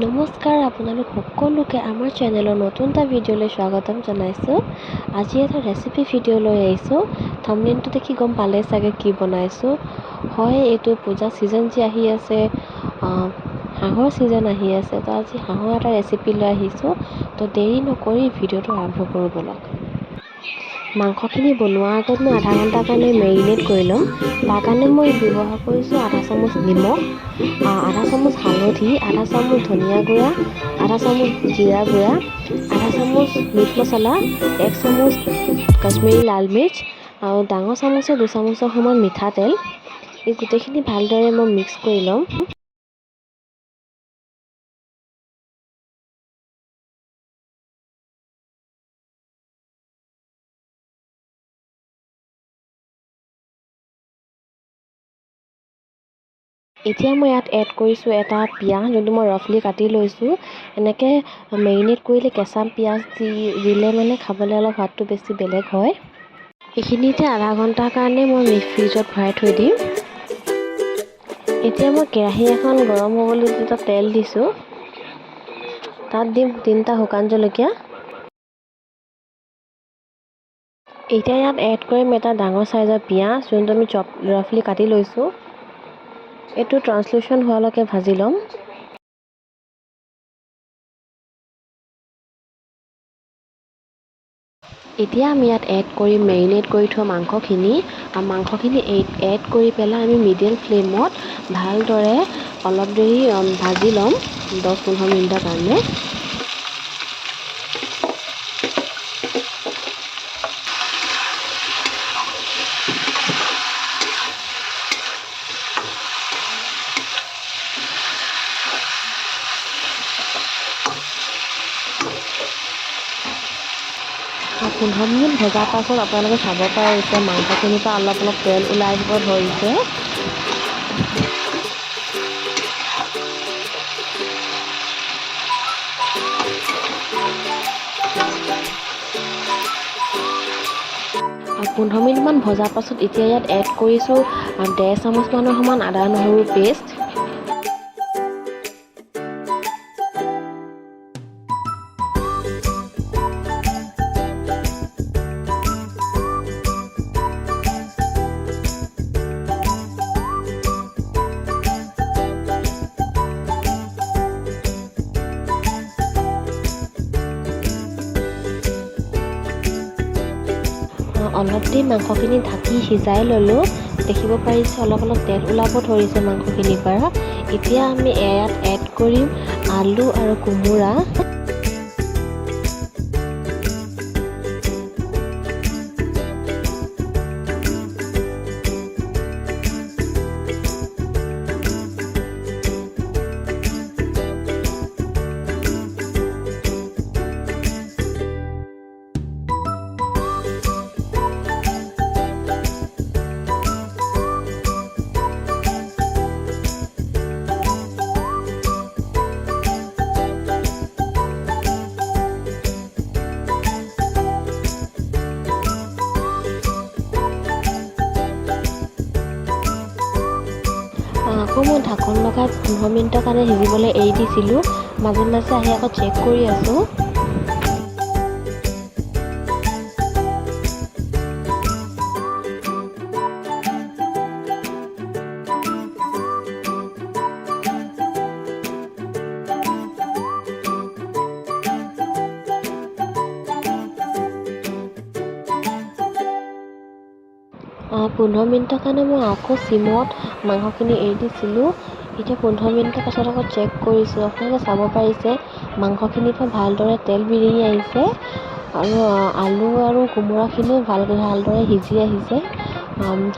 নমস্কাৰ আপোনালোক সকলোকে আমাৰ চেনেলৰ নতুন এটা ভিডিঅ'লৈ স্বাগতম জনাইছোঁ। আজি এটা ৰেচিপি ভিডিঅ' লৈ আহিছোঁ। থাম্বনেইলটো দেখি গম পালে চাগে কি বনাইছোঁ। হয়, এইটো পূজা ছিজন যি আহি আছে, হাঁহৰ ছিজন আহি আছে। তো আজি হাঁহৰ এটা ৰেচিপি লৈ আহিছোঁ। তো দেৰি নকৰি ভিডিঅ'টো আৰম্ভ কৰোঁ ব'লক। মাংসখিনি বনোৱাৰ আগত মই আধা ঘণ্টাৰ কাৰণে মেৰিনেট কৰি ল'ম। তাৰ কাৰণে মই ব্যৱহাৰ কৰিছোঁ আধা চামুচ নিমখ, আধা চামুচ হালধি, আধা চামুচ ধনিয়া গুড়া, আধা চামুচ জিৰা গুড়া, আধা চামুচ মিট মছলা, 1 চামুচ কাশ্মীৰী লাল মিৰ্চ আৰু ডাঙৰ চামুচে 2 চামুচৰ সমান মিঠাতেল। এই গোটেইখিনি ভালদৰে মই মিক্স কৰি ল'ম। এতিয়া মই ইয়াত এড কৰিছোঁ এটা পিঁয়াজ, যোনটো মই ৰাফলি কাটি লৈছোঁ। এনেকৈ মেৰিনেট কৰিলে কেঁচা পিঁয়াজ দিলে মানে খাবলৈ অলপ সোৱাদটো বেছি বেলেগ হয়। এইখিনিতে আধা ঘণ্টাৰ কাৰণে মই ফ্ৰিজত ভৰাই থৈ দিম। এতিয়া মই কেৰাহী এখন গৰম হ'বলৈ দি তেল দিছোঁ। তাত দিম 3টা শুকান জলকীয়া। এতিয়া ইয়াত এড কৰিম এটা ডাঙৰ চাইজৰ পিঁয়াজ, যোনটো আমি ৰাফলি কাটি লৈছোঁ। এইটো ট্ৰান্সলেশ্যন হোৱালৈকে ভাজি ল'ম। এতিয়া আমি ইয়াত এড কৰিম মেৰিনেট কৰি থোৱা মাংসখিনি। আৰু মাংসখিনি এড কৰি পেলাই আমি মিডিয়াম ফ্লেমত ভালদৰে অলপ দেৰি ভাজি ল'ম, 10-15 মিনিটৰ কাৰণে। আৰু 15 মিনিট ভজাৰ পাছত আপোনালোকে চাব পাৰিছে মাংসখিনিৰ পৰা অলপ অলপ তেল ওলাই আহিব ধৰিছে। আৰু 15 মিনিটমান ভজাৰ পাছত এতিয়া ইয়াত এড কৰিছোঁ 1.5 চামুচমানৰ সমান আদা নহৰু পেষ্ট। অলপ দেৰি মাংসখিনি ঢাকি সিজাই ল'লোঁ। দেখিব পাৰিছে অলপ অলপ তেল ওলাব ধৰিছে মাংসখিনিৰ পৰা। এতিয়া আমি ইয়াত এড কৰিম আলু আৰু কোমোৰা। আকৌ মই ঢাকন লগাই 15 মিনিটৰ কাৰণে সিজিবলৈ এৰি দিছিলোঁ। মাজে মাজে আহি আকৌ চেক কৰি আছোঁ। অঁ, 15 মিনিটৰ কাৰণে মই আকৌ চিমত মাংসখিনি এৰি দিছিলোঁ। এতিয়া 15 মিনিটৰ পাছত আকৌ চেক কৰিছোঁ। আপোনালোকে চাব পাৰিছে মাংসখিনিৰ পৰা ভালদৰে তেল বিৰিঙি আহিছে আৰু আলু আৰু কোমোৰাখিনিও ভালদৰে সিজি আহিছে।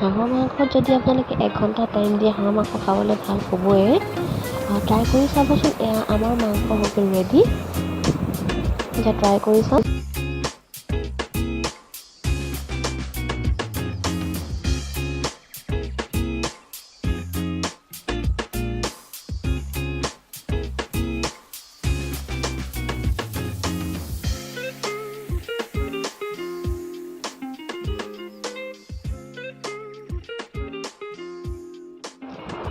হাঁহৰ মাংসত যদি আপোনালোকে 1 ঘণ্টা টাইম দিয়ে হাঁহৰ মাংস খাবলৈ ভাল হ'বই। ট্ৰাই কৰি চাবচোন। আমাৰ মাংস হৈ গ'ল ৰেডি। এতিয়া ট্ৰাই কৰি চাম।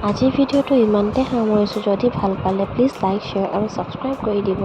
আজিৰ ভিডিঅ'টো ইমানতে সামৰিছোঁ। যদি ভাল পালে প্লিজ লাইক, শ্বেয়াৰ আৰু ছাবস্ক্ৰাইব কৰি দিব।